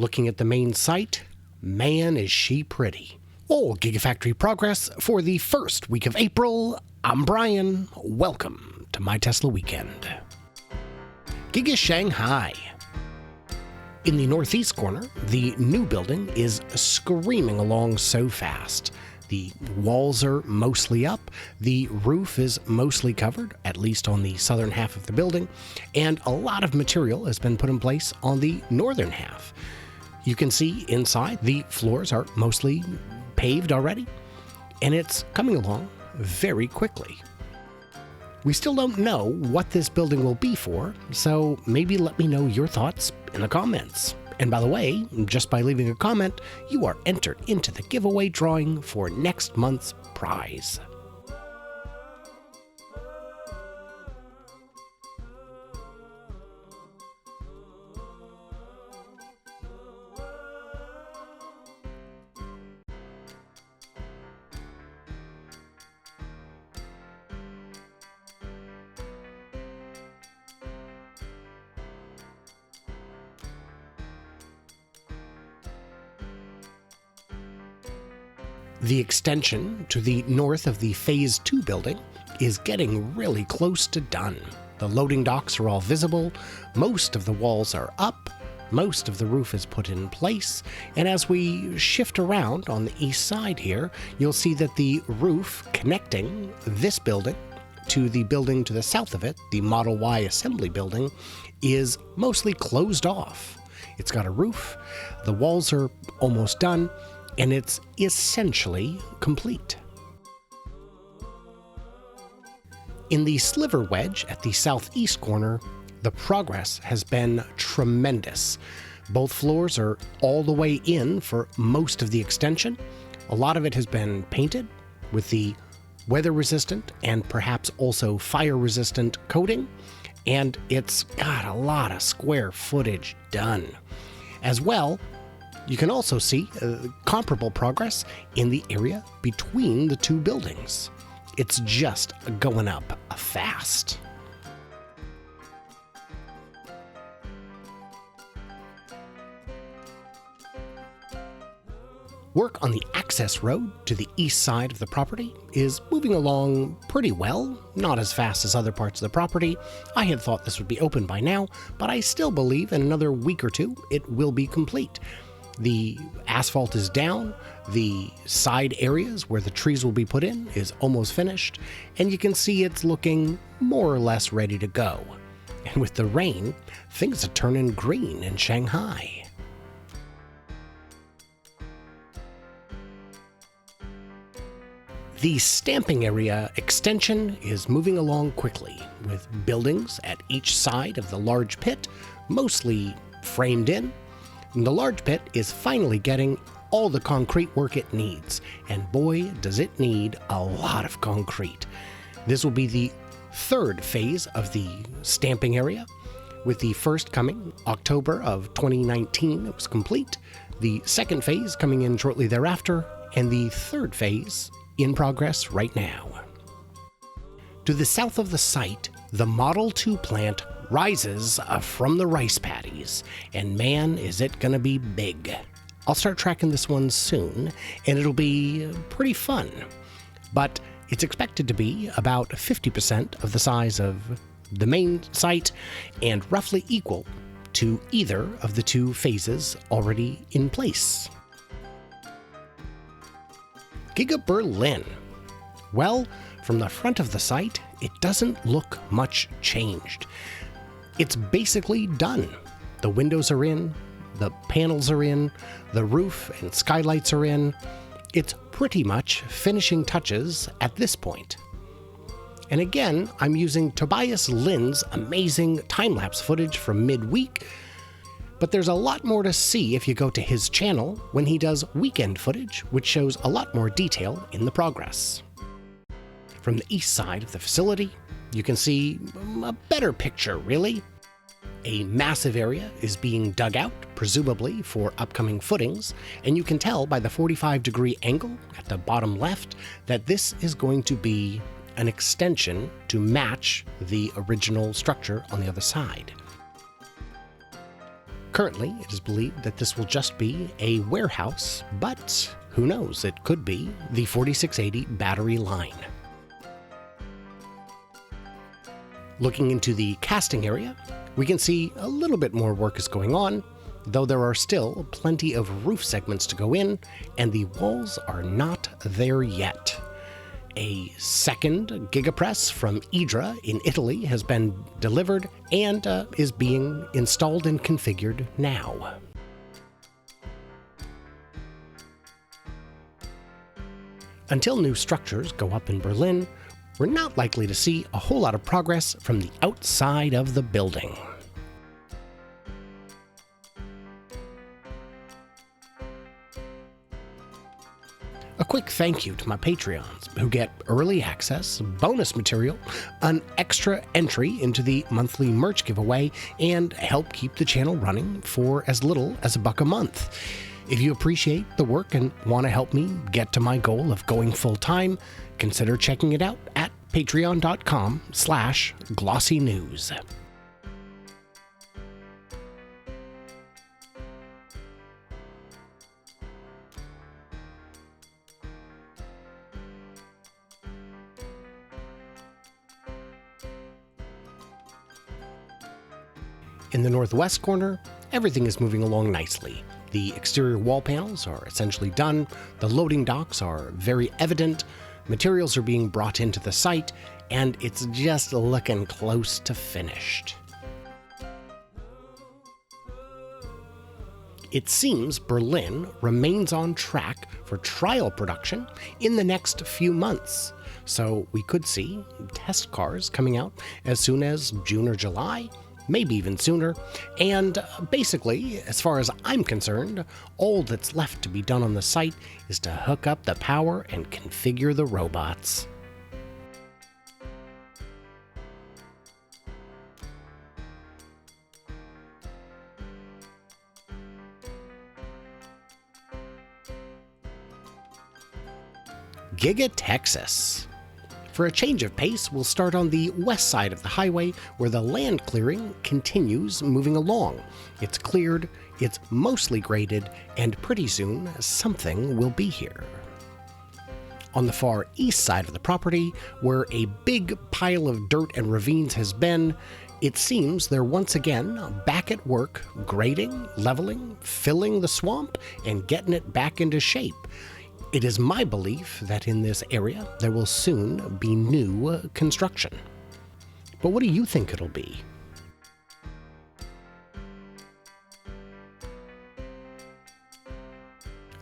Looking at the main site, man is she pretty. All Gigafactory progress for the first week of April. I'm Brian. Welcome to My Tesla Weekend. Giga Shanghai. In the northeast corner, the new building is screaming along so fast. The walls are mostly up, the roof is mostly covered, at least on the southern half of the building, and a lot of material has been put in place on the northern half. You can see inside the floors are mostly paved already, and it's coming along very quickly. We still don't know what this building will be for, so maybe let me know your thoughts in the comments. And by the way, just by leaving a comment, you are entered into the giveaway drawing for next month's prize. The extension to the north of the Phase 2 building is getting really close to done. The loading docks are all visible, most of the walls are up, most of the roof is put in place, and as we shift around on the east side here, you'll see that the roof connecting this building to the building to the south of it, the Model Y assembly building, is mostly closed off. It's got a roof, the walls are almost done, and it's essentially complete. In the sliver wedge at the southeast corner, the progress has been tremendous. Both floors are all the way in for most of the extension. A lot of it has been painted with the weather-resistant and perhaps also fire-resistant coating, and it's got a lot of square footage done. As well, you can also see comparable progress in the area between the two buildings. It's just going up fast. Work on the access road to the east side of the property is moving along pretty well, not as fast as other parts of the property. I had thought this would be open by now, but I still believe in another week or two it will be complete. The asphalt is down, the side areas where the trees will be put in is almost finished, and you can see it's looking more or less ready to go. And with the rain, things are turning green in Shanghai. The stamping area extension is moving along quickly, with buildings at each side of the large pit mostly framed in. And the large pit is finally getting all the concrete work it needs, and boy, does it need a lot of concrete. This will be the third phase of the stamping area, with the first coming October of 2019. It was complete, the second phase coming in shortly thereafter, and the third phase in progress right now. To the south of the site, the Model 2 plant rises from the rice paddies, and man, is it gonna be big. I'll start tracking this one soon, and it'll be pretty fun. But it's expected to be about 50% of the size of the main site, and roughly equal to either of the two phases already in place. Giga Berlin. Well, from the front of the site, it doesn't look much changed. It's basically done. The windows are in, the panels are in, the roof and skylights are in. It's pretty much finishing touches at this point. And again, I'm using Tobias Lin's amazing time-lapse footage from midweek, but there's a lot more to see if you go to his channel when he does weekend footage, which shows a lot more detail in the progress. From the east side of the facility, you can see a better picture, really. A massive area is being dug out, presumably for upcoming footings, and you can tell by the 45-degree angle at the bottom left that this is going to be an extension to match the original structure on the other side. Currently, it is believed that this will just be a warehouse, but who knows, it could be the 4680 battery line. Looking into the casting area, we can see a little bit more work is going on, though there are still plenty of roof segments to go in, and the walls are not there yet. A second gigapress from Idra in Italy has been delivered and is being installed and configured now. Until new structures go up in Berlin, we're not likely to see a whole lot of progress from the outside of the building. A quick thank you to my Patreons who get early access, bonus material, an extra entry into the monthly merch giveaway, and help keep the channel running for as little as $1 a month. If you appreciate the work and want to help me get to my goal of going full-time, consider checking it out at patreon.com/glossynews. In the northwest corner, everything is moving along nicely. The exterior wall panels are essentially done, the loading docks are very evident, materials are being brought into the site, and it's just looking close to finished. It seems Berlin remains on track for trial production in the next few months, so we could see test cars coming out as soon as June or July, maybe even sooner, and basically, as far as I'm concerned, all that's left to be done on the site is to hook up the power and configure the robots. Giga Texas. For a change of pace, we'll start on the west side of the highway where the land clearing continues moving along. It's cleared, it's mostly graded, and pretty soon something will be here. On the far east side of the property, where a big pile of dirt and ravines has been, it seems they're once again back at work grading, leveling, filling the swamp, and getting it back into shape. It is my belief that in this area there will soon be new construction. But what do you think it'll be?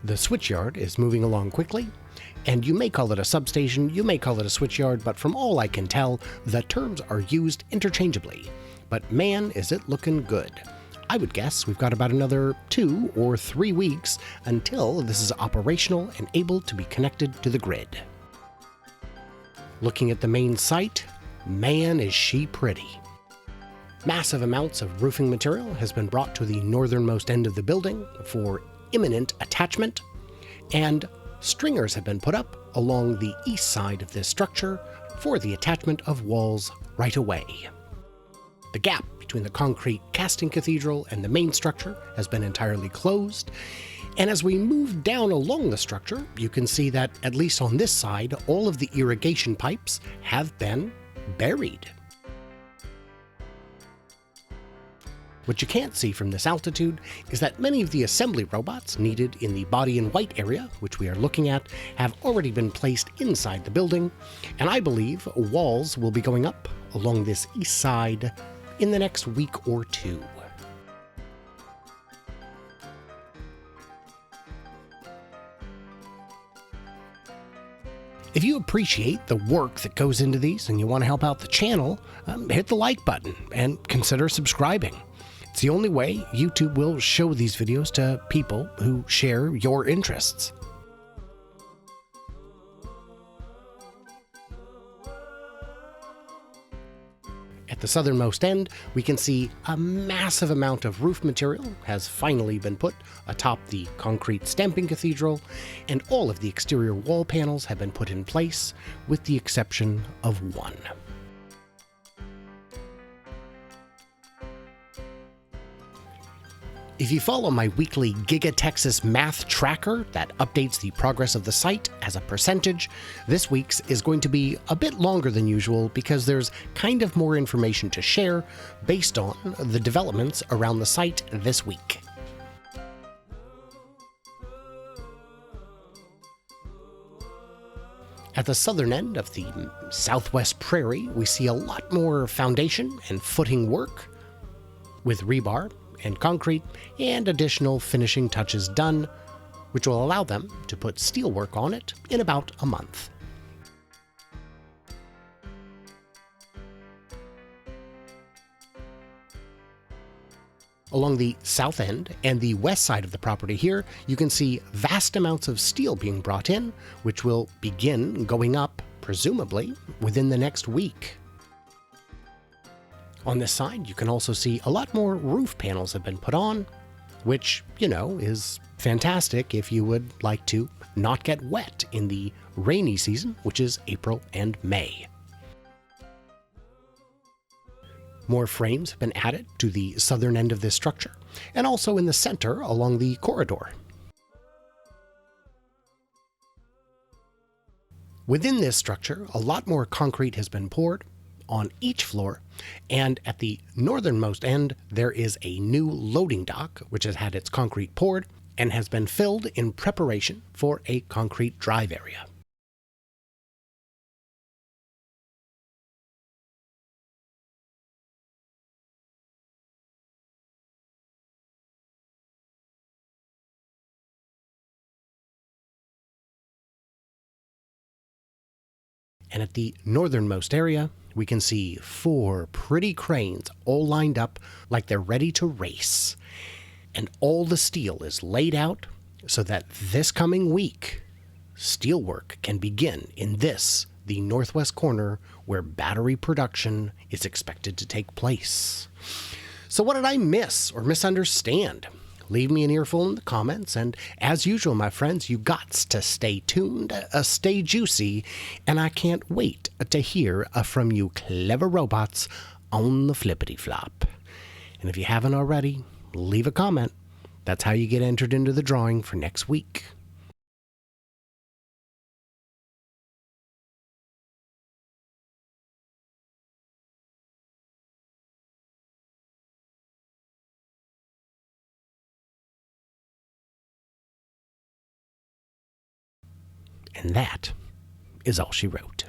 The switchyard is moving along quickly, and you may call it a substation, you may call it a switchyard, but from all I can tell, the terms are used interchangeably. But man, is it looking good. I would guess we've got about another 2 or 3 weeks until this is operational and able to be connected to the grid. Looking at the main site, man is she pretty. Massive amounts of roofing material has been brought to the northernmost end of the building for imminent attachment, and stringers have been put up along the east side of this structure for the attachment of walls right away. The gap between the concrete casting cathedral and the main structure has been entirely closed, and as we move down along the structure, you can see that, at least on this side, all of the irrigation pipes have been buried. What you can't see from this altitude is that many of the assembly robots needed in the body in white area, which we are looking at, have already been placed inside the building, and I believe walls will be going up along this east side in the next week or 2. If you appreciate the work that goes into these and you want to help out the channel, hit the like button and consider subscribing. It's the only way YouTube will show these videos to people who share your interests. At the southernmost end, we can see a massive amount of roof material has finally been put atop the concrete stamping cathedral, and all of the exterior wall panels have been put in place, with the exception of one. If you follow my weekly Giga Texas math tracker that updates the progress of the site as a percentage, this week's is going to be a bit longer than usual because there's kind of more information to share based on the developments around the site this week. At the southern end of the southwest prairie, we see a lot more foundation and footing work with rebar and concrete and additional finishing touches done, which will allow them to put steelwork on it in about a month. Along the south end and the west side of the property here, you can see vast amounts of steel being brought in, which will begin going up, presumably, within the next week. On this side, you can also see a lot more roof panels have been put on, which, is fantastic if you would like to not get wet in the rainy season, which is April and May. More frames have been added to the southern end of this structure, and also in the center along the corridor. Within this structure, a lot more concrete has been poured on each floor, and at the northernmost end, there is a new loading dock, which has had its concrete poured and has been filled in preparation for a concrete drive area. And at the northernmost area, we can see 4 pretty cranes all lined up like they're ready to race. And all the steel is laid out so that this coming week, steelwork can begin in the northwest corner where battery production is expected to take place. So what did I miss or misunderstand? Leave me an earful in the comments, and as usual, my friends, you gots to stay tuned, stay juicy, and I can't wait to hear from you clever robots on the flippity flop. And if you haven't already, leave a comment. That's how you get entered into the drawing for next week. And that is all she wrote.